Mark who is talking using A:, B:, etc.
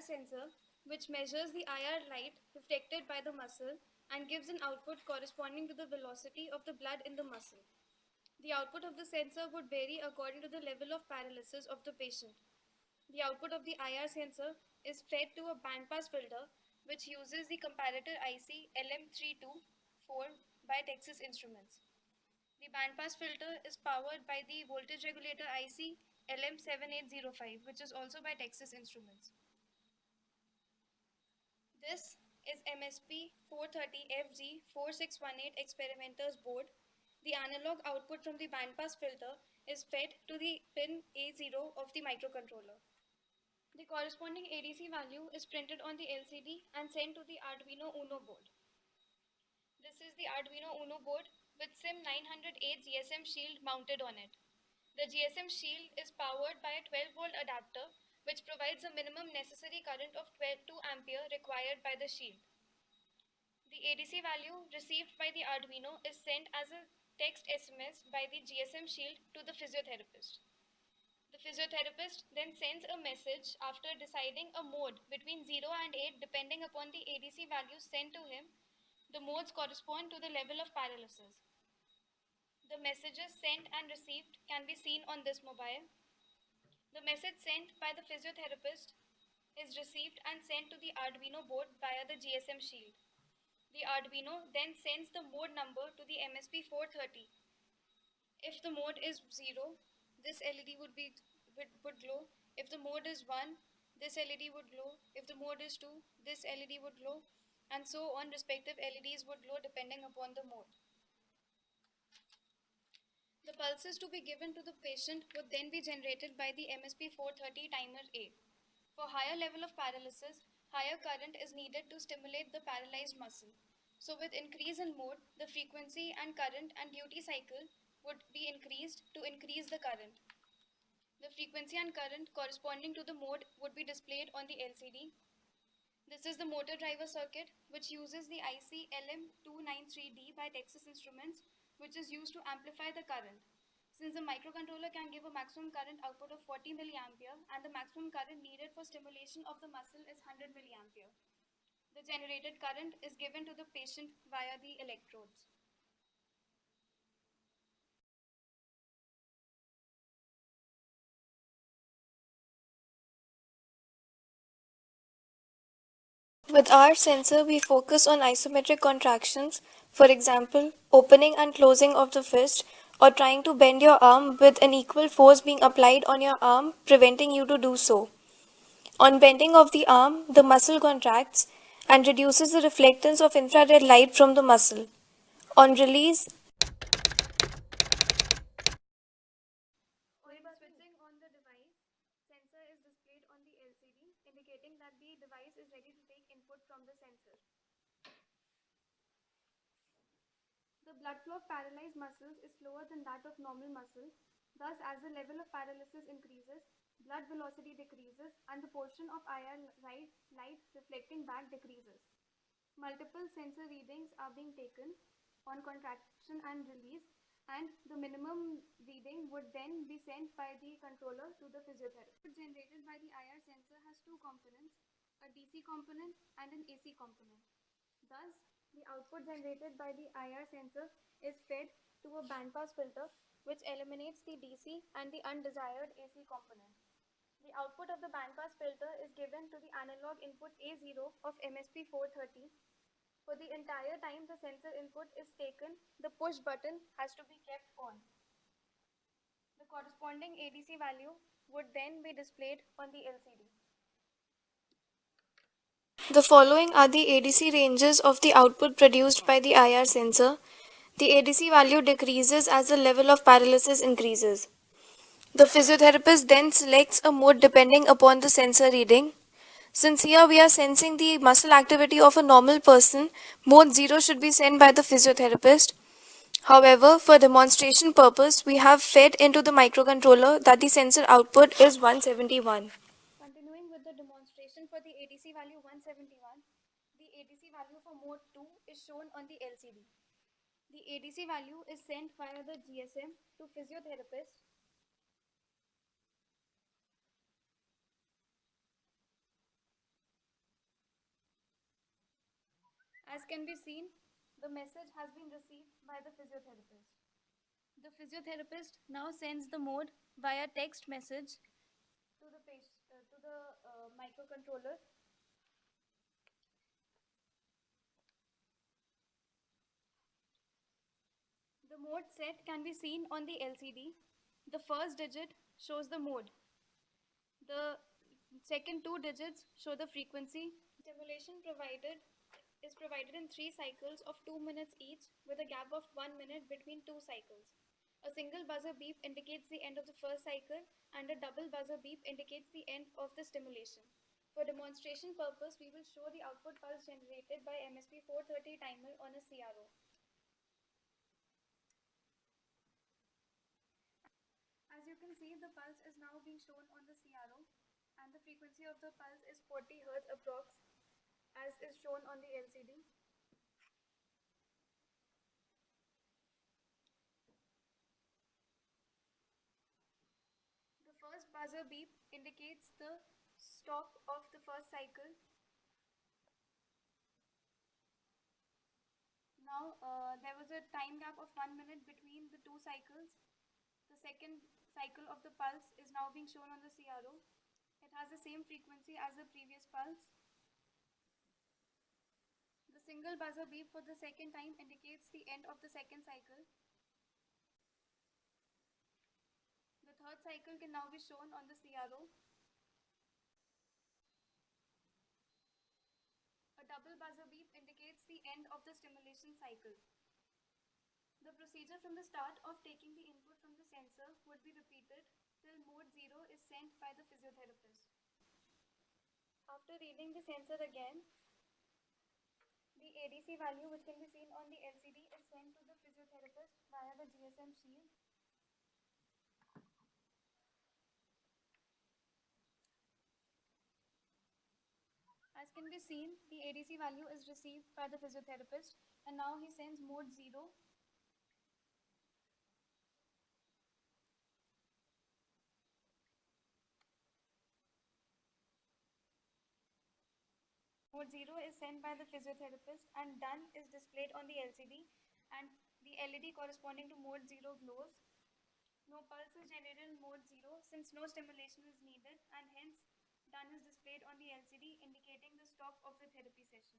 A: sensor, which measures the IR light reflected by the muscle and gives an output corresponding to the velocity of the blood in the muscle. The output of the sensor would vary according to the level of paralysis of the patient. The output of the IR sensor is fed to a bandpass filter which uses the comparator IC LM324 by Texas Instruments. The bandpass filter is powered by the voltage regulator IC LM7805, which is also by Texas Instruments. This is MSP 430FG4618 experimenter's board. The analog output from the bandpass filter is fed to the pin A0 of the microcontroller. The corresponding ADC value is printed on the LCD and sent to the Arduino Uno board. This is the Arduino Uno board with SIM908 GSM shield mounted on it. The GSM shield is powered by a 12-volt adapter which provides a minimum necessary current of 2 ampere required by the shield. The ADC value received by the Arduino is sent as a text SMS by the GSM shield to the physiotherapist. The physiotherapist then sends a message after deciding a mode between 0 and 8 depending upon the ADC values sent to him. The modes correspond to the level of paralysis. The messages sent and received can be seen on this mobile. The message sent by the physiotherapist is received and sent to the Arduino board via the GSM shield. The Arduino then sends the mode number to the MSP430. If the mode is 0, this LED would glow. If the mode is 1, this LED would glow. If the mode is 2, this LED would glow, and so on. Respective LEDs would glow depending upon the mode. The pulses to be given to the patient would then be generated by the MSP430 timer A. For higher level of paralysis, higher current is needed to stimulate the paralyzed muscle. So with increase in mode, the frequency and current and duty cycle would be increased to increase the current. The frequency and current corresponding to the mode would be displayed on the LCD. This is the motor driver circuit, which uses the IC LM293D by Texas Instruments, which is used to amplify the current. Since the microcontroller can give a maximum current output of 40 milliampere and the maximum current needed for stimulation of the muscle is 100 milliampere. The generated current is given to the patient via the electrodes. With our sensor, we focus on isometric contractions, for example, opening and closing of the fist, or trying to bend your arm with an equal force being applied on your arm, preventing you to do so. On bending of the arm, the muscle contracts and reduces the reflectance of infrared light from the muscle. On release, on switching on the device, sensor is displayed on the LCD, indicating that the device is ready to take input from the sensor. The blood flow of paralyzed muscles is slower than that of normal muscle. Thus, as the level of paralysis increases, blood velocity decreases and the portion of IR light reflecting back decreases. Multiple sensor readings are being taken on contraction and release, and the minimum reading would then be sent by the controller to the physiotherapist. Generated by the IR sensor has two components, a DC component and an AC component. Thus, the output generated by the IR sensor is fed to a bandpass filter which eliminates the DC and the undesired AC component. The output of the bandpass filter is given to the analog input A0 of MSP430. For the entire time the sensor input is taken, the push button has to be kept on. The corresponding ADC value would then be displayed on the LCD. The following are the ADC ranges of the output produced by the IR sensor. The ADC value decreases as the level of paralysis increases. The physiotherapist then selects a mode depending upon the sensor reading. Since here we are sensing the muscle activity of a normal person, mode 0 should be sent by the physiotherapist. However, for demonstration purpose, we have fed into the microcontroller that the sensor output is 171. Continuing with the demonstration for the ADC value 171, the ADC value for mode 2 is shown on the LCD. The ADC value is sent via the GSM to physiotherapist. As can be seen, the message has been received by the physiotherapist. The physiotherapist now sends the mode via text message to the microcontroller. The mode set can be seen on the LCD. The first digit shows the mode. The second two digits show the frequency. Stimulation is provided in 3 cycles of 2 minutes each with a gap of 1 minute between 2 cycles. A single buzzer beep indicates the end of the first cycle and a double buzzer beep indicates the end of the stimulation. For demonstration purpose, we will show the output pulse generated by MSP 430 timer on a CRO. As you can see, the pulse is now being shown on the CRO and the frequency of the pulse is 40 Hz approx as is shown on the LCD. The first buzzer beep indicates the stop of the first cycle. Now there was a time gap of 1 minute between the 2 cycles. The second cycle of the pulse is now being shown on the CRO. It has the same frequency as the previous pulse. The single buzzer beep for the second time indicates the end of the second cycle. The third cycle can now be shown on the CRO. A double buzzer beep indicates the end of the stimulation cycle. The procedure from the start of taking the input from the sensor would be repeated till mode 0 is sent by the physiotherapist. After reading the sensor again, the ADC value, which can be seen on the LCD, is sent to the physiotherapist via the GSM shield. As can be seen, the ADC value is received by the physiotherapist and now he sends mode 0. Mode 0 is sent by the physiotherapist and done is displayed on the LCD and the LED corresponding to mode 0 glows. No pulse is generated in mode 0 since no stimulation is needed and hence done is displayed on the LCD indicating the stop of the therapy session.